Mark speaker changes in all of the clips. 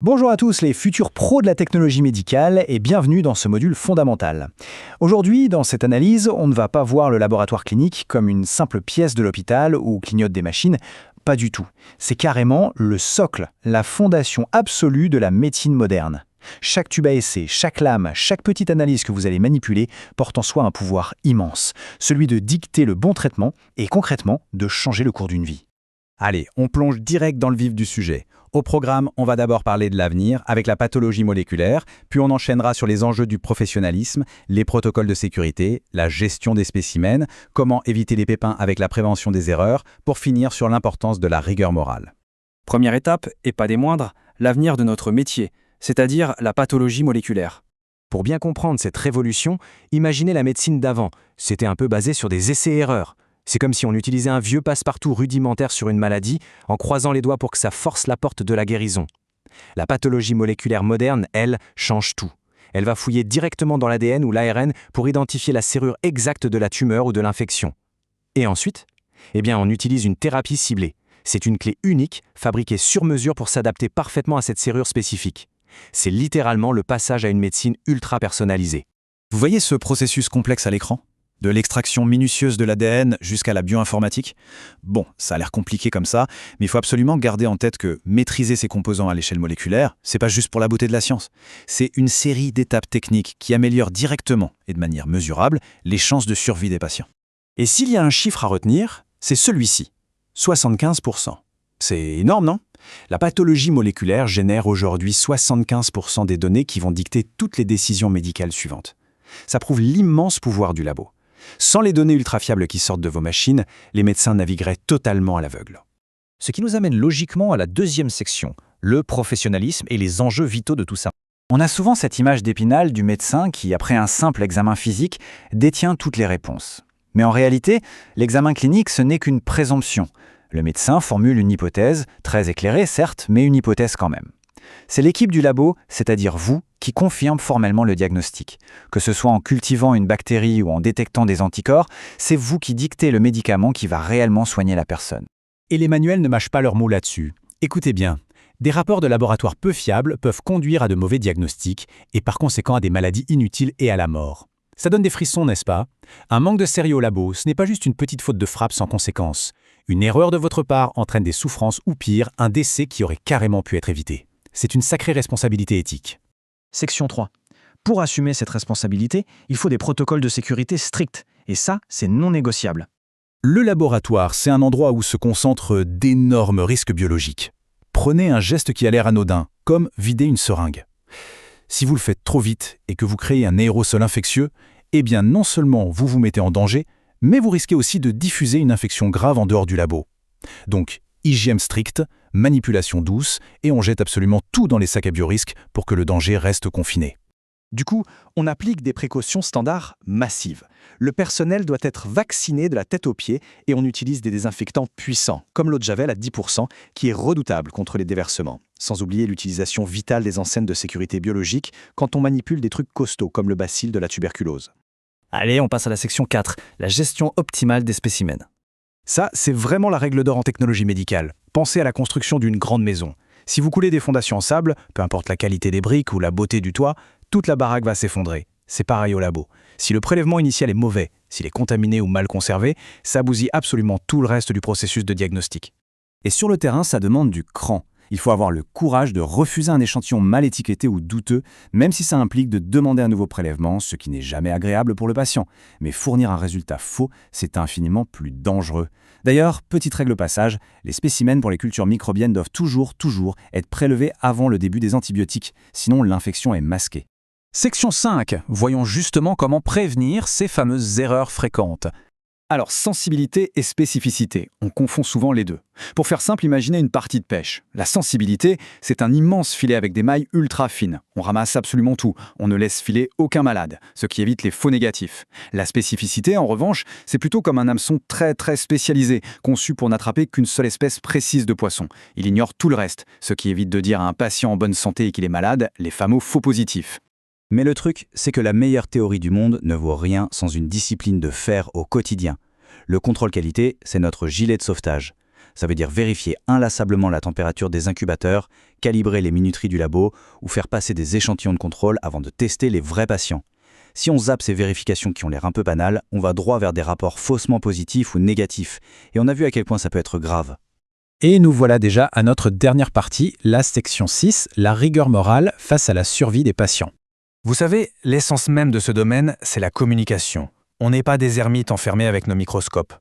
Speaker 1: Bonjour à tous les futurs pros de la technologie médicale et bienvenue dans ce module fondamental. Aujourd'hui, dans cette analyse, on ne va pas voir le laboratoire clinique comme une simple pièce de l'hôpital où clignotent des machines. Pas du tout. C'est carrément le socle, la fondation absolue de la médecine moderne. Chaque tube à essai, chaque lame, chaque petite analyse que vous allez manipuler porte en soi un pouvoir immense, celui de dicter le bon traitement et concrètement de changer le cours d'une vie.
Speaker 2: Allez, on plonge direct dans le vif du sujet. Au programme, on va d'abord parler de l'avenir avec la pathologie moléculaire, puis on enchaînera sur les enjeux du professionnalisme, les protocoles de sécurité, la gestion des spécimens, comment éviter les pépins avec la prévention des erreurs, pour finir sur l'importance de la rigueur morale.
Speaker 3: Première étape, et pas des moindres, l'avenir de notre métier, c'est-à-dire la pathologie moléculaire.
Speaker 4: Pour bien comprendre cette révolution, imaginez la médecine d'avant. C'était un peu basé sur des essais-erreurs. C'est comme si on utilisait un vieux passe-partout rudimentaire sur une maladie en croisant les doigts pour que ça force la porte de la guérison. La pathologie moléculaire moderne, elle, change tout. Elle va fouiller directement dans l'ADN ou l'ARN pour identifier la serrure exacte de la tumeur ou de l'infection. Et ensuite, on utilise une thérapie ciblée. C'est une clé unique, fabriquée sur mesure pour s'adapter parfaitement à cette serrure spécifique. C'est littéralement le passage à une médecine ultra personnalisée.
Speaker 2: Vous voyez ce processus complexe à l'écran ? De l'extraction minutieuse de l'ADN jusqu'à la bioinformatique. Bon, ça a l'air compliqué comme ça, mais il faut absolument garder en tête que maîtriser ces composants à l'échelle moléculaire, c'est pas juste pour la beauté de la science. C'est une série d'étapes techniques qui améliorent directement et de manière mesurable les chances de survie des patients.
Speaker 4: Et s'il y a un chiffre à retenir, c'est celui-ci, 75%. C'est énorme, non ? La pathologie moléculaire génère aujourd'hui 75% des données qui vont dicter toutes les décisions médicales suivantes. Ça prouve l'immense pouvoir du labo. Sans les données ultra fiables qui sortent de vos machines, les médecins navigueraient totalement à l'aveugle.
Speaker 1: Ce qui nous amène logiquement à la deuxième section, le professionnalisme et les enjeux vitaux de tout ça. On a souvent cette image d'Épinal du médecin qui, après un simple examen physique, détient toutes les réponses. Mais en réalité, l'examen clinique, ce n'est qu'une présomption. Le médecin formule une hypothèse, très éclairée certes, mais une hypothèse quand même. C'est l'équipe du labo, c'est-à-dire vous, qui confirme formellement le diagnostic. Que ce soit en cultivant une bactérie ou en détectant des anticorps, c'est vous qui dictez le médicament qui va réellement soigner la personne.
Speaker 5: Et les manuels ne mâchent pas leurs mots là-dessus. Écoutez bien, des rapports de laboratoire peu fiables peuvent conduire à de mauvais diagnostics et par conséquent à des maladies inutiles et à la mort. Ça donne des frissons, n'est-ce pas ? Un manque de sérieux au labo, ce n'est pas juste une petite faute de frappe sans conséquence. Une erreur de votre part entraîne des souffrances ou pire, un décès qui aurait carrément pu être évité. C'est une sacrée responsabilité éthique.
Speaker 1: Section 3. Pour assumer cette responsabilité, il faut des protocoles de sécurité stricts. Et ça, c'est non négociable.
Speaker 2: Le laboratoire, c'est un endroit où se concentrent d'énormes risques biologiques. Prenez un geste qui a l'air anodin, comme vider une seringue. Si vous le faites trop vite et que vous créez un aérosol infectieux, non seulement vous vous mettez en danger, mais vous risquez aussi de diffuser une infection grave en dehors du labo. Donc, hygiène stricte, manipulation douce, et on jette absolument tout dans les sacs à biorisques pour que le danger reste confiné.
Speaker 1: Du coup, on applique des précautions standards massives. Le personnel doit être vacciné de la tête aux pieds et on utilise des désinfectants puissants, comme l'eau de Javel à 10%, qui est redoutable contre les déversements. Sans oublier l'utilisation vitale des enseignes de sécurité biologique quand on manipule des trucs costauds comme le bacille de la tuberculose.
Speaker 3: Allez, on passe à la section 4, la gestion optimale des spécimens.
Speaker 4: Ça, c'est vraiment la règle d'or en technologie médicale. Pensez à la construction d'une grande maison. Si vous coulez des fondations en sable, peu importe la qualité des briques ou la beauté du toit, toute la baraque va s'effondrer. C'est pareil au labo. Si le prélèvement initial est mauvais, s'il est contaminé ou mal conservé, ça bousille absolument tout le reste du processus de diagnostic.
Speaker 2: Et sur le terrain, ça demande du cran. Il faut avoir le courage de refuser un échantillon mal étiqueté ou douteux, même si ça implique de demander un nouveau prélèvement, ce qui n'est jamais agréable pour le patient. Mais fournir un résultat faux, c'est infiniment plus dangereux. D'ailleurs, petite règle au passage, les spécimens pour les cultures microbiennes doivent toujours être prélevés avant le début des antibiotiques, sinon l'infection est masquée.
Speaker 5: Section 5. Voyons justement comment prévenir ces fameuses erreurs fréquentes.
Speaker 3: Alors, sensibilité et spécificité, on confond souvent les deux. Pour faire simple, imaginez une partie de pêche. La sensibilité, c'est un immense filet avec des mailles ultra fines. On ramasse absolument tout, on ne laisse filer aucun malade, ce qui évite les faux négatifs. La spécificité, en revanche, c'est plutôt comme un hameçon très spécialisé, conçu pour n'attraper qu'une seule espèce précise de poisson. Il ignore tout le reste, ce qui évite de dire à un patient en bonne santé et qu'il est malade, les fameux faux positifs.
Speaker 2: Mais le truc, c'est que la meilleure théorie du monde ne vaut rien sans une discipline de fer au quotidien. Le contrôle qualité, c'est notre gilet de sauvetage.
Speaker 1: Ça veut dire vérifier inlassablement la température des incubateurs, calibrer les minuteries du labo ou faire passer des échantillons de contrôle avant de tester les vrais patients. Si on zappe ces vérifications qui ont l'air un peu banales, on va droit vers des rapports faussement positifs ou négatifs. Et on a vu à quel point ça peut être grave.
Speaker 5: Et nous voilà déjà à notre dernière partie, la section 6, la rigueur morale face à la survie des patients.
Speaker 4: Vous savez, l'essence même de ce domaine, c'est la communication. On n'est pas des ermites enfermés avec nos microscopes.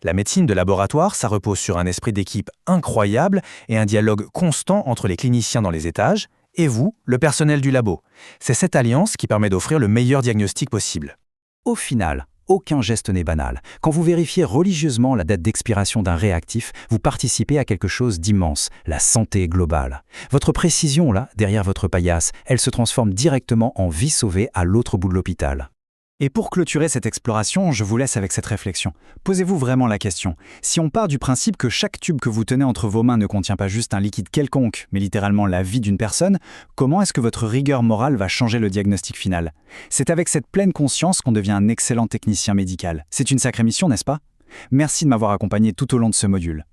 Speaker 4: La médecine de laboratoire, ça repose sur un esprit d'équipe incroyable et un dialogue constant entre les cliniciens dans les étages et vous, le personnel du labo. C'est cette alliance qui permet d'offrir le meilleur diagnostic possible.
Speaker 1: Au final, aucun geste n'est banal. Quand vous vérifiez religieusement la date d'expiration d'un réactif, vous participez à quelque chose d'immense, la santé globale. Votre précision, là, derrière votre paillasse, elle se transforme directement en vie sauvée à l'autre bout de l'hôpital.
Speaker 3: Et pour clôturer cette exploration, je vous laisse avec cette réflexion. Posez-vous vraiment la question. Si on part du principe que chaque tube que vous tenez entre vos mains ne contient pas juste un liquide quelconque, mais littéralement la vie d'une personne, comment est-ce que votre rigueur morale va changer le diagnostic final? C'est avec cette pleine conscience qu'on devient un excellent technicien médical. C'est une sacrée mission, n'est-ce pas? Merci de m'avoir accompagné tout au long de ce module.